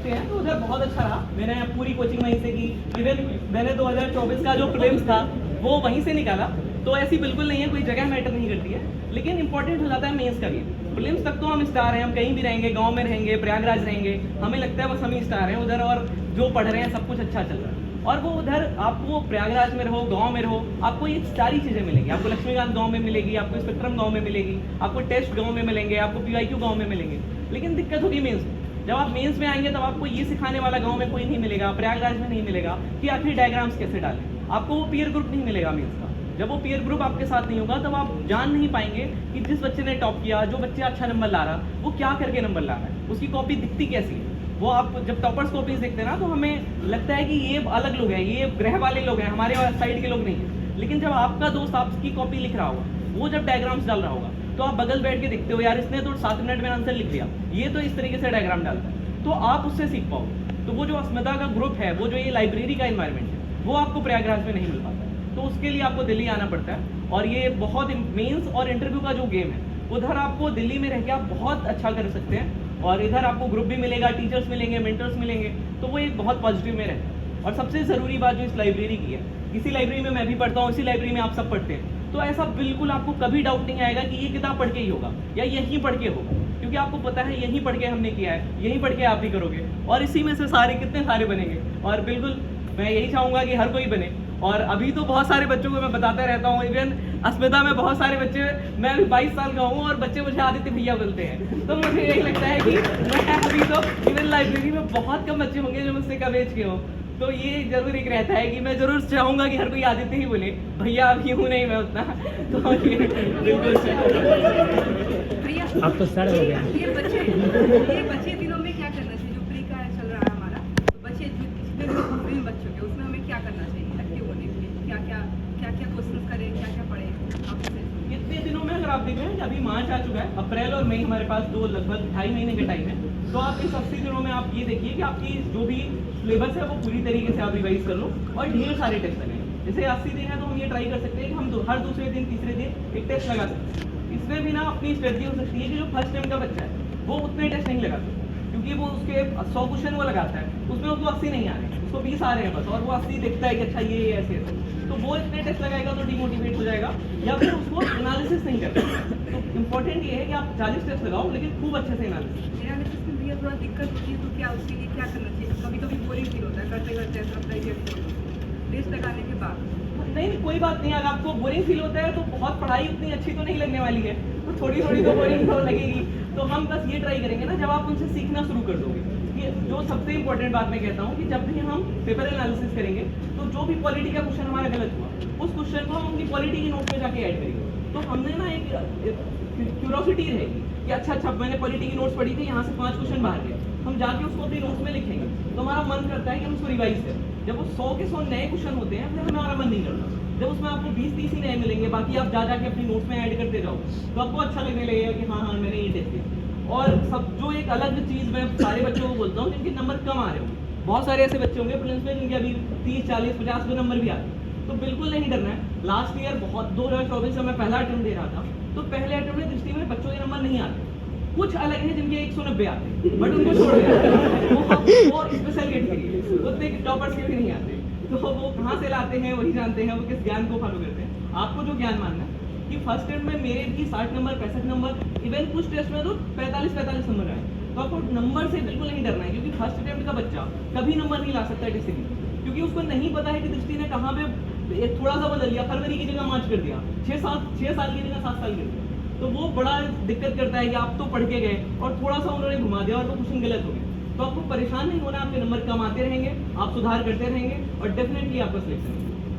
देखते हैं तो उधर बहुत अच्छा रहा। मैंने पूरी कोचिंग वहीं से की, इवन मैंने 2024 का जो प्रीलिम्स था वो वहीं से निकाला। तो ऐसी बिल्कुल नहीं है, कोई जगह मैटर नहीं करती है, लेकिन इंपॉर्टेंट हो जाता है मेंस का भी। प्रीलिम्स तक तो हम स्टार हैं, हम कहीं भी रहेंगे, गांव में रहेंगे, प्रयागराज रहेंगे, हमें लगता है बस हम ही स्टार हैं उधर, और जो पढ़ रहे हैं सब कुछ अच्छा चल रहा है। और वो उधर आपको प्रयागराज में रहो, गांव में रहो, आपको ये सारी चीज़ें मिलेंगी। आपको लक्ष्मीकांत गांव में मिलेगी, आपको स्पेक्ट्रम गांव में मिलेगी, आपको टेस्ट गांव में मिलेंगे, आपको PYQ गांव में मिलेंगे। लेकिन दिक्कत होगी मेंस में। जब आप मेंस में आएंगे तब आपको ये सिखाने वाला गांव में कोई नहीं मिलेगा, प्रयागराज में नहीं मिलेगा कि आखिर डायग्राम्स कैसे डालें। आपको वो पीयर ग्रुप नहीं मिलेगा मेंस का। जब वो पीयर ग्रुप आपके साथ नहीं होगा तब आप जान नहीं पाएंगे कि जिस बच्चे ने टॉप किया, जो बच्चे अच्छा नंबर ला रहा, वो क्या करके नंबर ला रहा है, उसकी कॉपी दिखती कैसी है। वो आप जब टॉपर्स कॉपीज देखते हैं ना तो हमें लगता है कि ये अलग लोग हैं, ये ग्रह वाले लोग हैं, हमारे साइड के लोग नहीं हैं। लेकिन जब आपका दोस्त आपकी कॉपी लिख रहा होगा, वो जब डायग्राम्स डाल रहा होगा, तो आप बगल बैठ के देखते हो, यार इसने तो 7 मिनट में आंसर लिख दिया, ये तो इस तरीके से डायग्राम डालता है, तो आप उससे सीख पाओगे। तो वो जो अस्मिता का ग्रुप है, वो जो ये लाइब्रेरी का इन्वायरमेंट है, वो आपको प्रयागराज में नहीं मिल पाता है। तो उसके लिए आपको दिल्ली आना पड़ता है। और ये बहुत मेंस और इंटरव्यू का जो गेम है, उधर आपको दिल्ली में रह के आप बहुत अच्छा कर सकते हैं। और इधर आपको ग्रुप भी मिलेगा, टीचर्स मिलेंगे, मेंटर्स मिलेंगे, तो वो एक बहुत पॉजिटिव में रहता है। और सबसे ज़रूरी बात जो इस लाइब्रेरी की है, इसी लाइब्रेरी में मैं भी पढ़ता हूँ, इसी लाइब्रेरी में आप सब पढ़ते हैं, तो ऐसा बिल्कुल आपको कभी डाउट नहीं आएगा कि ये किताब पढ़ के ही होगा या यहीं पढ़ के होगा, क्योंकि आपको पता है यहीं पढ़ के हमने किया है, यहीं पढ़ के आप भी करोगे, और इसी में से सारे कितने सारे बनेंगे। और बिल्कुल मैं यही चाहूँगा कि हर कोई बने। और अभी तो बहुत सारे बच्चों को मैं बताता रहता हूँ, इवन अस्मिता में बहुत सारे बच्चे, मैं अभी 22 साल का हूँ और बच्चे मुझे आदित्य भैया बोलते हैं। तो मुझे यही लगता है कि मैं अभी तो इवन लाइब्रेरी में बहुत कम बच्चे होंगे जो मुझसे कम एज के हो। तो ये जरूर एक रहता है कि मैं जरूर चाहूँगा कि हर कोई आदित्य ही बोले, भैया अभी हूँ नहीं मैं उतना। तो ये बिल्कुल आप तो सर हो गया। ये बच्चे दिनों में क्या करना चाहिए? जो प्री का चल रहा है हमारा, तो बच्चे जितने भी बच्चों के, उसमें हमें क्या करना चाहिए एक्टिव होने के लिए? क्या क्या क्वेश्चन करें, क्या क्या पढ़ें आपसे? इतने दिनों में अगर आप देख रहे हैं कि अभी मार्च आ चुका है, अप्रैल और मई हमारे पास दो लगभग 2.5 महीने का टाइम है। तो आप इस 80 दिनों में आप ये देखिए कि आपकी जो भी सिलेबस है वो पूरी तरीके से आप रिवाइज कर लो, और ढेर सारे टेस्ट लगे। जैसे 80 दिन है तो हम ये ट्राई कर सकते हैं कि हम हर दूसरे दिन तीसरे दिन एक टेस्ट लगा सकते हैं। इसमें भी ना अपनी स्ट्रेटजी हो सकती है कि जो फर्स्ट टाइम का बच्चा है वो उतने टेस्ट नहीं लगा सकता, क्योंकि वो उसके 100 क्वेश्चन वो लगाता है, उसमें उसको 80 नहीं आ रहे, उसको 20 आ रहे हैं बस, और वो 80 देखता है कि अच्छा ये ऐसे ऐसे, तो वो इतने टेस्ट लगाएगा तो डिमोटिवेट हो जाएगा, या फिर उसको एनालिसिस नहीं करता। तो इम्पोर्टेंट ये है कि आप 40 टेस्ट लगाओ, लेकिन खूब अच्छे से एनालिसिस। एनालिसिस में भैया थोड़ा दिक्कत होती है, तो क्या उसके लिए क्या करना चाहिए? कभी कभी बोरिंग फील होता है करते करते, ऐसा लगता है कि टेस्ट लगाने के बाद नहीं, कोई बात नहीं। अगर आपको बोरिंग फील होता है तो बहुत पढ़ाई उतनी अच्छी तो नहीं लगने वाली है, तो थोड़ी थोड़ी तो बोरिंग तो लगेगी। तो हम बस ये ट्राई करेंगे ना, जब आप उनसे सीखना शुरू कर दोगे, कि जो सबसे इंपॉर्टेंट बात मैं कहता हूँ कि जब भी हम पेपर एनालिसिस करेंगे तो जो भी पॉलिटी का क्वेश्चन हमारा गलत हुआ, उस क्वेश्चन को हम अपनी पॉलिटी की नोट में जाके ऐड करेंगे। तो हमने ना एक क्यूरोसिटी रहेगी कि अच्छा मैंने पॉलिटी की नोट्स पढ़ी थी, यहाँ से 5 क्वेश्चन बाहर गए, हम जाके उसको अपनी नोट्स में लिखेंगे, तो हमारा मन करता है कि हम उसको रिवाइज करें। जब वो 100 के 100 नए क्वेश्चन होते हैं, फिर हमारा मन नहीं करता। जब उसमें आपको 20-30 ही नए मिलेंगे, बाकी आप जा जाके अपनी नोट्स में ऐड करते जाओ, तो आपको अच्छा लगने लगेगा कि हाँ मैंने ये टेस्ट किया। और सब जो एक अलग चीज़ मैं सारे बच्चों को बोलता हूँ जिनके नंबर कम आ रहे होंगे, बहुत सारे ऐसे बच्चे होंगे प्रीलिम्स में जिनके अभी 30, 40, 50 पे नंबर भी आते हैं, तो बिल्कुल नहीं डरना है। लास्ट ईयर 2024 में मैं पहला अटेम्प्ट दे रहा था, तो पहले अटेम्प्ट में दृष्टि में बच्चों के नंबर नहीं आते, कुछ अलग है जिनके 190 आते हैं, बट उनको छोड़ दिया, वो स्पेशल कैटेगरी, उतने टॉपर्स के भी नहीं आते। तो वो कहाँ से लाते हैं वही जानते हैं, वो किस ज्ञान को फॉलो करते हैं। आपको जो ज्ञान मानना है कि फर्स्ट अटेम्प्ट में मेरे भी 60 नंबर, 65 नंबर, इवन कुछ टेस्ट में तो 45 नंबर आए, तो आपको नंबर से बिल्कुल नहीं डरना है, क्योंकि फर्स्ट अटेम्प्ट का बच्चा कभी नंबर नहीं ला सकता किसी भी, क्योंकि उसको नहीं पता है कि दृष्टि ने कहाँ पे एक थोड़ा सा बदल दिया, फरवरी की जगह मार्च कर दिया, 6 साल की जगह 7 साल कर दिया, तो वो बड़ा दिक्कत करता है कि आप तो पढ़ के गए और थोड़ा सा उन्होंने घुमा दिया और वो क्वेश्चन गलत हो गया। तो आपको परेशान नहीं होना, आपके नंबर कम आते रहेंगे, आप सुधार करते रहेंगे और डेफिनेटली आपका सिलेक्शन होगा।